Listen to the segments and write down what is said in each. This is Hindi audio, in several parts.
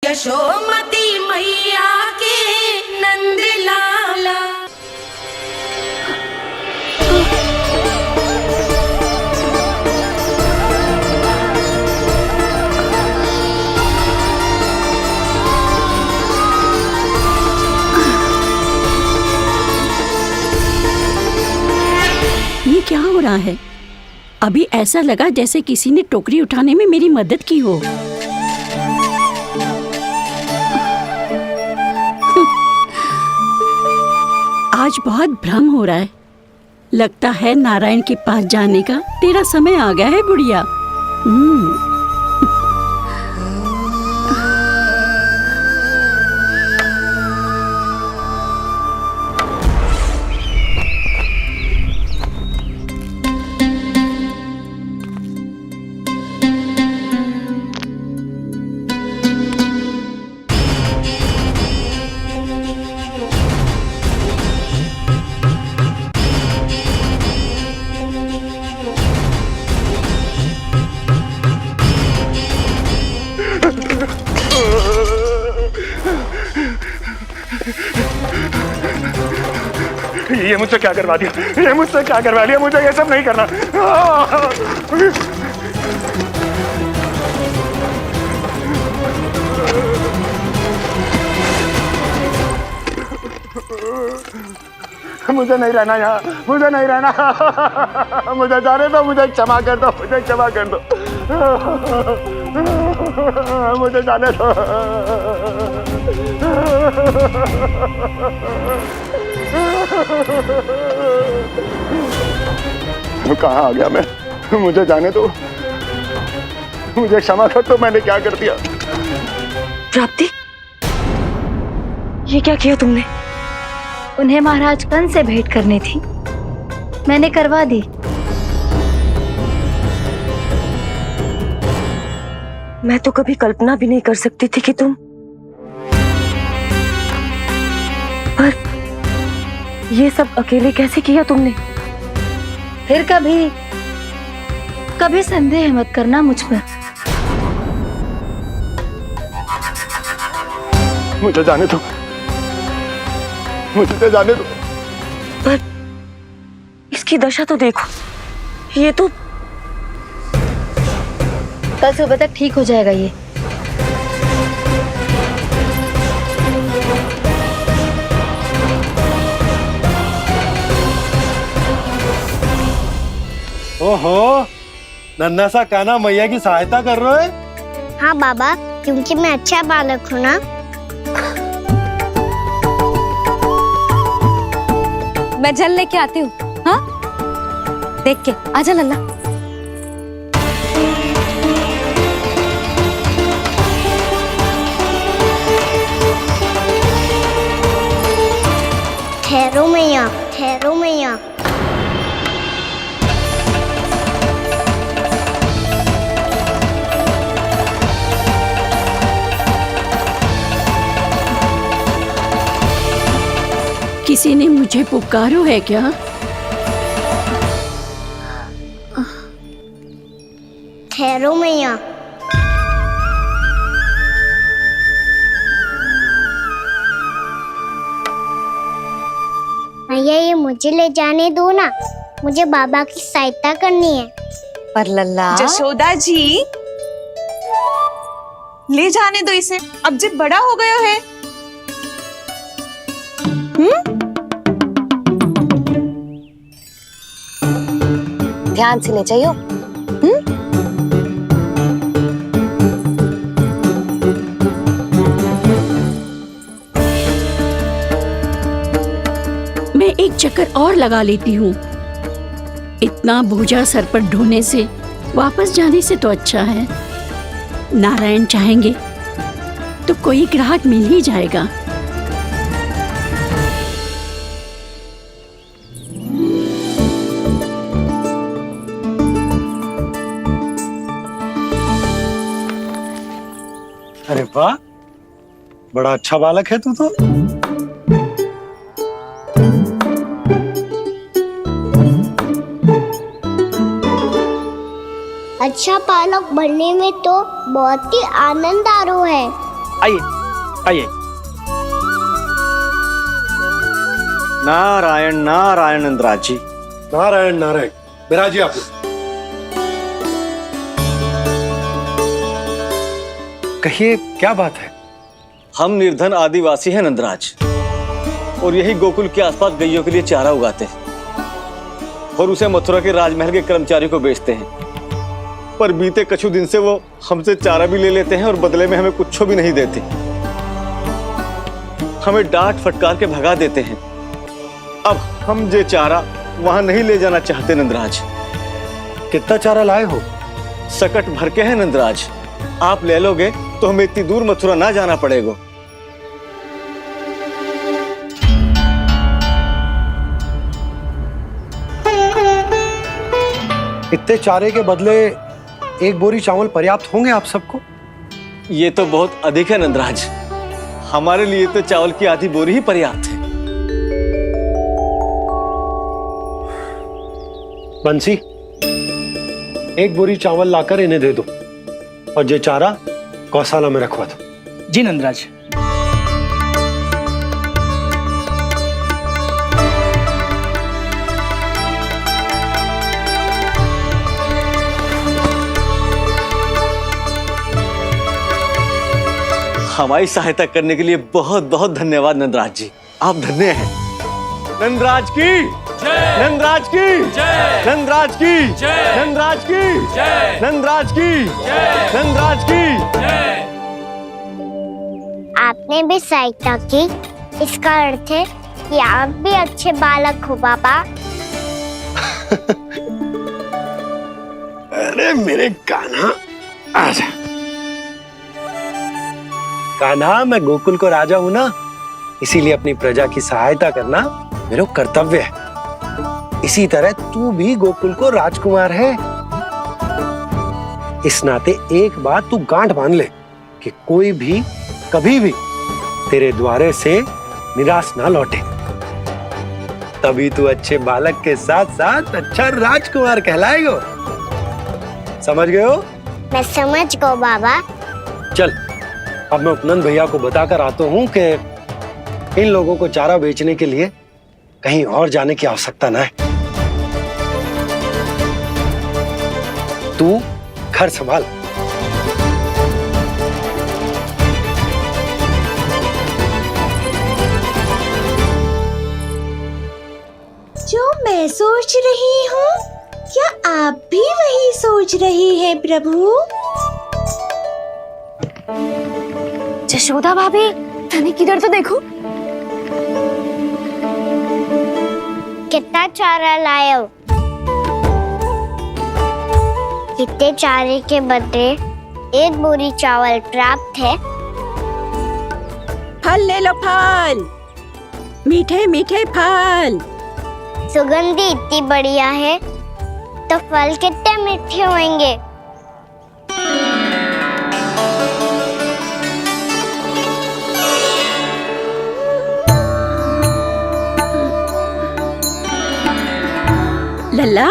यशोमती मैया के नंद लाला। ये क्या हो रहा है? अभी ऐसा लगा जैसे किसी ने टोकरी उठाने में मेरी मदद की हो। आज बहुत भ्रम हो रहा है। लगता है नारायण के पास जाने का तेरा समय आ गया है बुढ़िया। ये मुझसे क्या करवा दिया? ये मुझसे क्या करवा लिया? मुझे ये सब नहीं करना। मुझे नहीं रहना यहाँ, मुझे नहीं रहना। मुझे जाने दो, मुझे क्षमा कर दो, मुझे क्षमा कर दो, मुझे जाने दो। कहाँ आ गया मैं? मुझे जाने दो, मुझे क्षमा कर दो। मैंने क्या कर दिया? प्राप्ति, ये क्या किया तुमने? उन्हें महाराज कंस से भेंट करनी थी, मैंने करवा दी। मैं तो कभी कल्पना भी नहीं कर सकती थी कि तुम, पर ये सब अकेले कैसे किया तुमने? फिर कभी संदेह मत करना मुझ पर। मुझे जाने दो, मुझे जाने दो। पर इसकी दशा तो देखो, ये तो कल सुबह तक ठीक हो जाएगा ये। ओहो, नन्हा सा कान्हा मैया की सहायता कर रहे हो? हाँ बाबा, क्योंकि मैं अच्छा बालक हूँ ना। मैं जल लेके आती हूँ। हाँ, देख के आजा लल्ला। ठहरो मैया, ठहरो मैया। किसी ने मुझे पुकारो है क्या? ठहरो मैया। मैया, ये मुझे ले जाने दो ना, मुझे बाबा की सहायता करनी है। पर लल्ला, जशोदा जी, ले जाने दो इसे, अब जब बड़ा हो गया है। ध्यान से ले जाइयो। मैं एक चक्कर और लगा लेती हूँ। इतना बोझा सर पर ढोने से वापस जाने से तो अच्छा है। नारायण चाहेंगे तो कोई ग्राहक मिल ही जाएगा। अरे वाह, बड़ा अच्छा बालक है तू तो। अच्छा बालक बनने में तो बहुत ही आनंद आ रहा है। आइए आइए। नारायण नारायण नंदराज जी। नारायण नारायण। बिराजिए आप। कहिए क्या बात है? हम निर्धन आदिवासी हैं नंदराज, और यही गोकुल के आसपास गैयों के लिए चारा उगाते हैं और उसे मथुरा के राजमहल के कर्मचारियों को बेचते हैं। पर बीते कुछ दिन से वो हमसे चारा भी ले लेते हैं और बदले में हमें कुछ भी नहीं देते। हमें डांट फटकार के भगा देते हैं। अब हम ये चारा वहां नहीं ले जाना चाहते नंदराज। कितना चारा लाए हो? सकट भर के हैं नंदराज। आप ले लोगे तो हमें इतनी दूर मथुरा ना जाना पड़ेगा। इतने चारे के बदले एक बोरी चावल पर्याप्त होंगे आप सबको? ये तो बहुत अधिक है नंदराज। हमारे लिए तो चावल की आधी बोरी ही पर्याप्त है। बंसी, एक बोरी चावल लाकर इन्हें दे दो और ये चारा गौशाला में रखवा दो। जी नंदराज। हमारी सहायता करने के लिए बहुत बहुत धन्यवाद नंदराज जी। आप धन्य हैं। नंदराज की जय। नंदराज की जय। नंदराज की जय। नंदराज की जय। नंदराज की जय। नंदराज की जय। आपने भी सहायता की, इसका अर्थ है कि आप भी अच्छे बालक हो बाबा। अरे मेरे कान्हा, आजा। कान्हा, मैं गोकुल को राजा हूं ना, इसीलिए अपनी प्रजा की सहायता करना मेरा कर्तव्य है। इसी तरह तू भी गोकुल को राजकुमार है। इस नाते एक बात तू गांठ बांध ले कि कोई भी कभी भी तेरे द्वारे से निराश ना लौटे। तभी तू अच्छे बालक के साथ साथ अच्छा राजकुमार कहलाएगा। समझ गए हो? मैं समझ गया बाबा। चल, अब मैं उपनंद भैया को बताकर आता हूँ कि इन लोगों को चारा बेचने के लिए कहीं और जाने की आवश्यकता ना है। तू घर संभाल। जो मैं सोच रही हूँ, क्या आप भी वही सोच रही हैं प्रभु? यशोदा भाभी, तनिक इधर तो देखो। कितना चारा लाए हो? इतने चारे के बदले एक बोरी चावल प्राप्त है। फल ले लो, फल, मीठे मीठे फल। सुगंधी इतनी बढ़िया है तो फल कितने मीठे होंगे। लल्ला,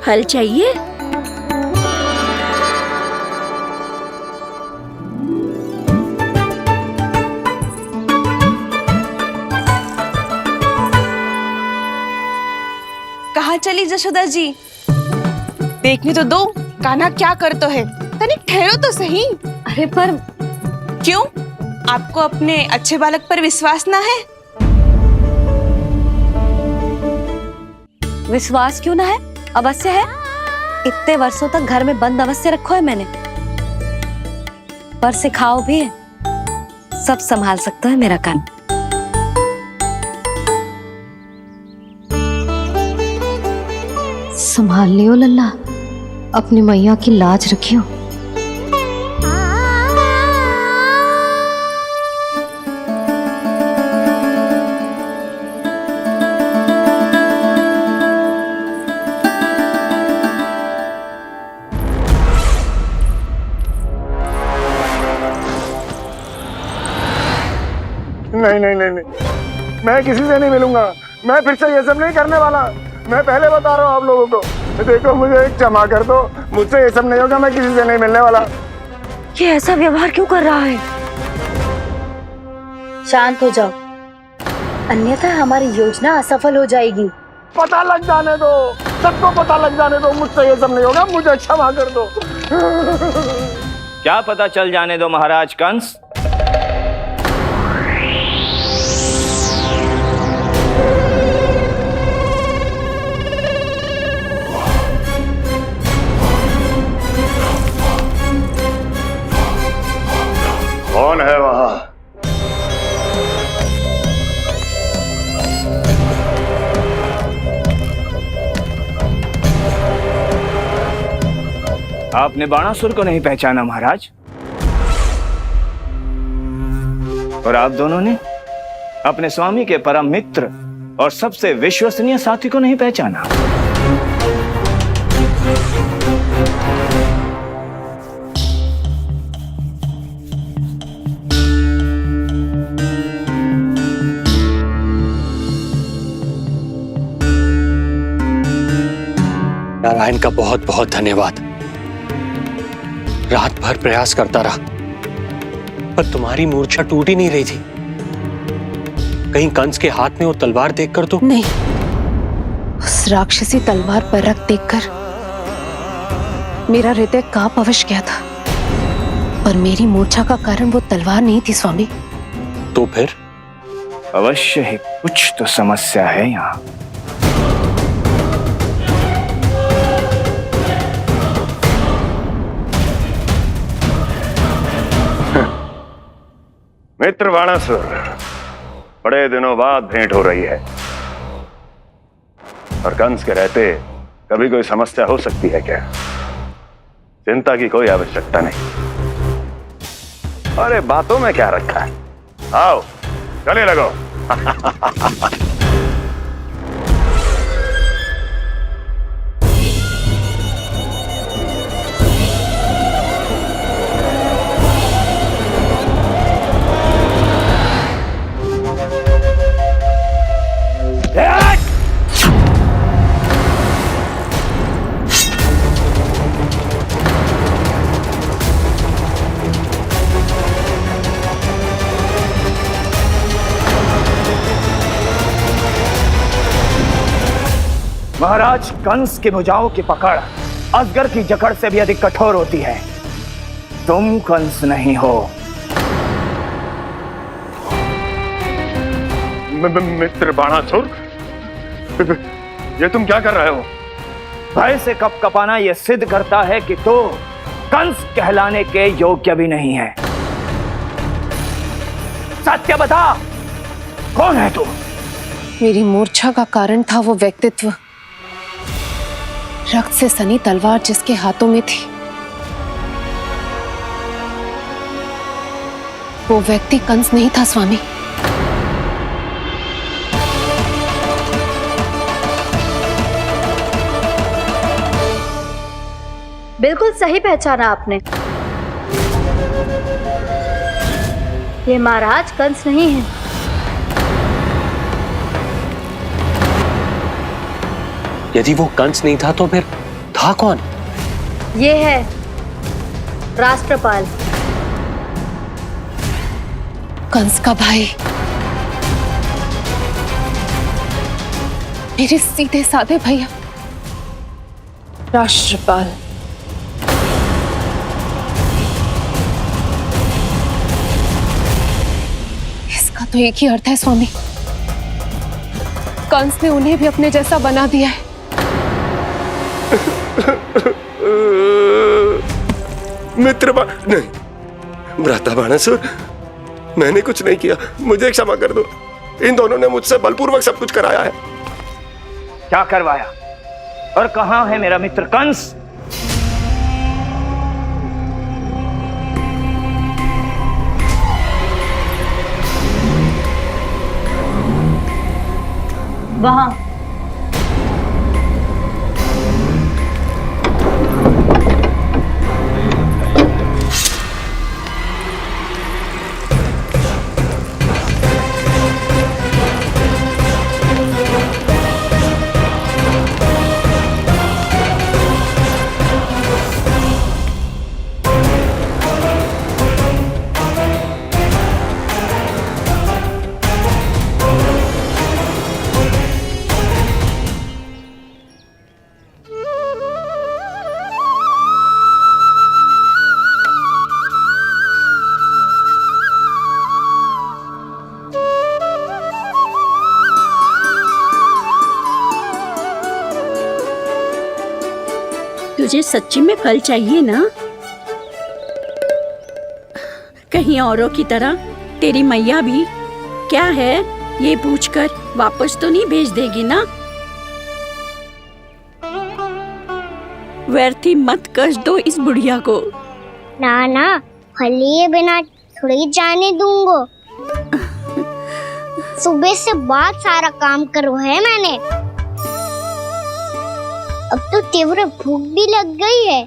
फल चाहिए? कहाँ चली जशोदा जी? देखने तो दो कान्हा क्या करता है। तनिक ठहरो तो सही। अरे पर क्यों? आपको अपने अच्छे बालक पर विश्वास ना है? विश्वास क्यों ना है? अवश्य है। इतने वर्षों तक घर में बंद अवश्य रखो है मैंने, पर सिखाओ भी है। सब संभाल सकता है मेरा कान। संभाल लियो लल्ला, अपनी मैया की लाज रखियो। नहीं नहीं नहीं नहीं, मैं किसी से नहीं मिलूंगा। मैं फिर से ये सब नहीं करने वाला। मैं पहले बता रहा हूँ आप लोगों को। देखो, मुझे एक क्षमा कर दो, मुझसे ये सब नहीं होगा। मैं किसी से नहीं मिलने वाला। ये ऐसा व्यवहार क्यों कर रहा है? शांत हो जाओ, अन्यथा हमारी योजना असफल हो जाएगी। पता लग जाने दो, सबको पता लग जाने दो, मुझसे ये सब नहीं होगा, मुझे क्षमा कर दो। क्या पता चल जाने दो महाराज कंस? कौन है वहां? आपने बाणासुर को नहीं पहचाना महाराज, और आप दोनों ने अपने स्वामी के परम मित्र और सबसे विश्वसनीय साथी को नहीं पहचाना। नारायण का बहुत बहुत धन्यवाद। रात भर प्रयास करता रहा, पर तुम्हारी मूर्छा टूट ही नहीं रही थी। कहीं कंस के हाथ में वो तलवार देखकर तो नहीं, उस राक्षसी तलवार पर रख देखकर मेरा हृदय कांप अवश्य गया था, पर मेरी मूर्छा का कारण वो तलवार नहीं थी स्वामी। तो फिर? अवश्य ही कुछ तो समस्या है यहाँ। मित्र बाणासुर, बड़े दिनों बाद भेंट हो रही है, और कंस के रहते कभी कोई समस्या हो सकती है क्या? चिंता की कोई आवश्यकता नहीं। अरे बातों में क्या रखा है, आओ गले लगो। महाराज कंस की भुजाओं की पकड़ अजगर की जकड़ से भी अधिक कठोर होती है। तुम कंस नहीं हो। मित्र बाणासुर, ये तुम क्या कर रहे हो? भय से कपकपाना यह सिद्ध करता है कि तो कंस कहलाने के योग्य भी नहीं है। सत्य बता, कौन है तू? मेरी मूर्छा का कारण था वो व्यक्तित्व, रक्त से सनी तलवार जिसके हाथों में थी। वो व्यक्ति कंस नहीं था स्वामी। बिल्कुल सही पहचाना आपने। ये महाराज कंस नहीं है। यदि वो कंस नहीं था तो फिर था कौन? ये है राष्ट्रपाल, कंस का भाई, मेरे सीधे साधे भैया राष्ट्रपाल। इसका तो एक ही अर्थ है स्वामी, कंस ने उन्हें भी अपने जैसा बना दिया है। मित्र नहीं, भ्राता बाणासुर, मैंने कुछ नहीं किया, मुझे क्षमा कर दो। इन दोनों ने मुझसे बलपूर्वक सब कुछ कराया है। क्या करवाया और कहां है मेरा मित्र कंस? वहां। तुझे सच्ची में फल चाहिए ना? कहीं औरों की तरह तेरी मैया भी क्या है ये पूछकर वापस तो नहीं भेज देगी ना? व्यर्थ ही मत कष्ट दो इस बुढ़िया को। ना ना, फल लिए बिना थोड़ी जाने दूंगो। सुबह से बहुत सारा काम करो है मैंने। अब तो तीव्र भूख भी लग गई है।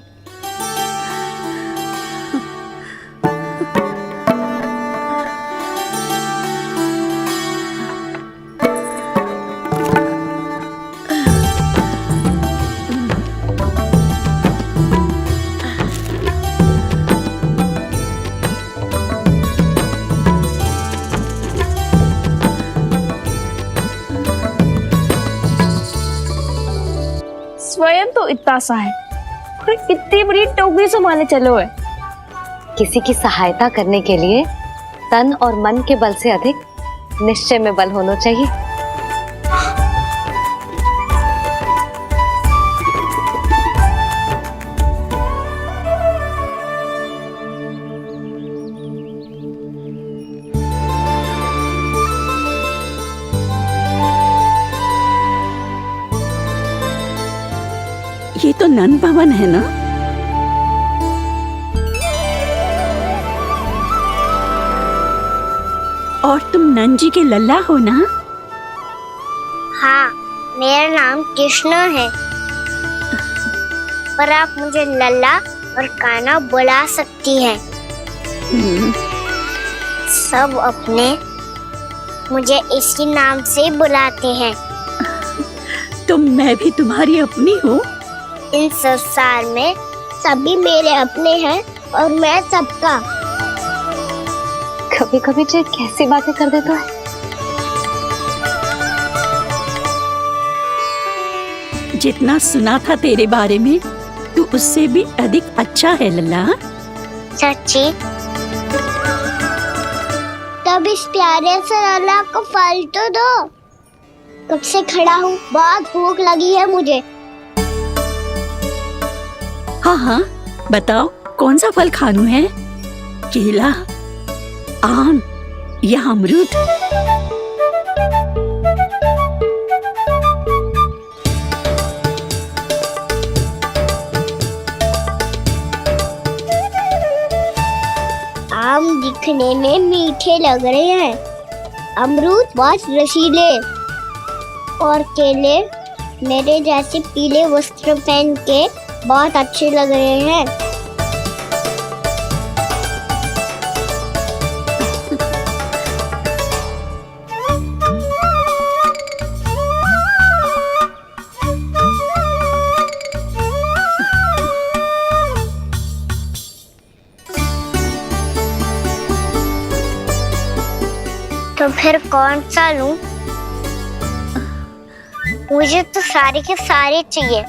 स्वयं तो इतना सा है, कोई इतनी बड़ी टोकरी संभाले चलो है। किसी की सहायता करने के लिए तन और मन के बल से अधिक निश्चय में बल होना चाहिए। ये तो नंद भवन है ना? और तुम नंद जी के लल्ला हो ना? हाँ, मेरा नाम कृष्ण है, पर आप मुझे लल्ला और कान्हा बुला सकती हैं। सब अपने मुझे इसी नाम से बुलाते हैं। तो मैं भी तुम्हारी अपनी हूँ। इन संसार में सभी मेरे अपने हैं और मैं सबका। कभी कभी जो कैसी बातें कर देता है। जितना सुना था तेरे बारे में, तू उससे भी अधिक अच्छा है लल्ला। सच्ची? तब इस प्यारे से लल्ला को फल तो दो। कब से खड़ा हूँ, बहुत भूख लगी है मुझे। हाँ हाँ, बताओ कौन सा फल खानू है? केला, आम या अमरूद? आम दिखने में मीठे लग रहे हैं, अमरूद बहुत रसीले और केले मेरे जैसे पीले वस्त्र पहन के बहुत अच्छे लग रहे हैं। तो फिर कौन सा लूं? मुझे तो सारे के सारे चाहिए।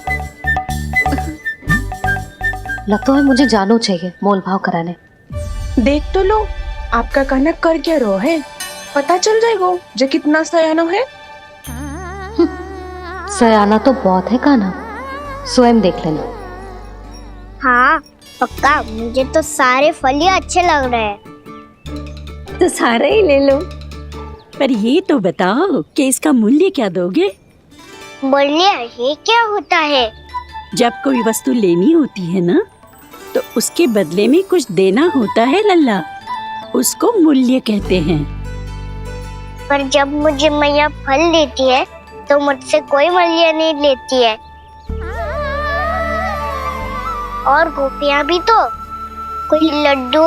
लगता है मुझे जानो चाहिए मोल भाव कराने। देख तो लो, आपका कहना कर क्या रो है, पता चल जाएगा जो कितना सयाना है। सयाना तो बहुत है कान्हा, स्वयं देख लेना। हाँ पक्का, मुझे तो सारे फल ही अच्छे लग रहे हैं। तो सारे ही ले लो। पर ये तो बताओ कि इसका मूल्य क्या दोगे? मूल्य ये क्या होता है? जब कोई वस्तु लेनी होती है ना, तो उसके बदले में कुछ देना होता है लल्ला, उसको मूल्य कहते हैं। पर जब मुझे मैया फल देती है तो मुझसे कोई मूल्य नहीं लेती है। और गोपियां भी तो कोई लड्डू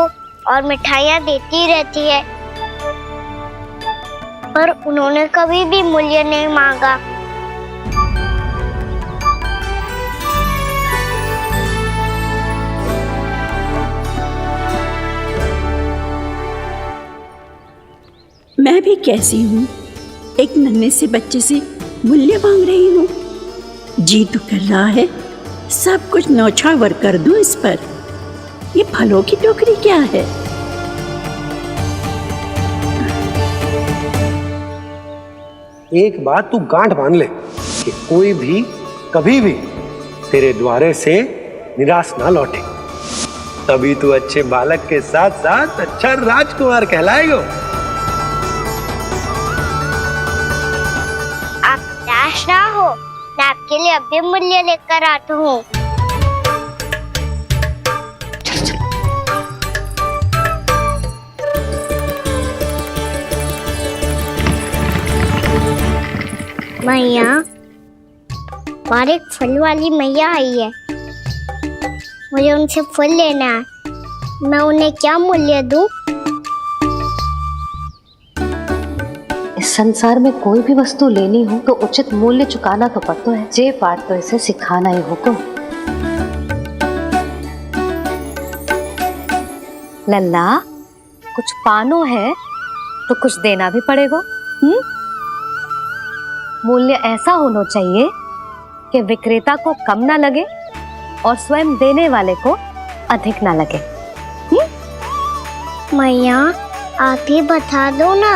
और मिठाइयाँ देती रहती है, पर उन्होंने कभी भी मूल्य नहीं मांगा। मैं भी कैसी हूँ, एक नन्हे से बच्चे से मूल्य मांग रही हूँ। जी तो कर रहा है सब कुछ न्यौछावर कर दूं इस पर। ये फलों की टोकरी क्या है? एक बात तू गांठ बांध ले कि कोई भी कभी भी तेरे द्वारे से निराश ना लौटे, तभी तू अच्छे बालक के साथ साथ अच्छा राजकुमार कहलाएगा। आप निराश ना हो, मैं आपके लिए अभी मूल्य लेकर आता हूँ। मैया, हमारे एक फल वाली मैया आई है, मुझे उनसे फल लेना है। मैं उन्हें क्या मूल्य दूं? इस संसार में कोई भी वस्तु लेनी हो तो उचित मूल्य चुकाना तो पड़ता है। जे पाठ तो इसे सिखाना ही हुक्म। लल्ला, कुछ पानो है तो कुछ देना भी पड़ेगा। मूल्य ऐसा होना चाहिए कि विक्रेता को कम ना लगे और स्वयं देने वाले को अधिक ना लगे। मैया, आप ही बता दो ना।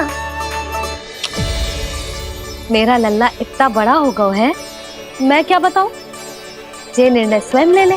मेरा लल्ला इतना बड़ा हो गया है, मैं क्या बताऊं? ये निर्णय स्वयं ले ले।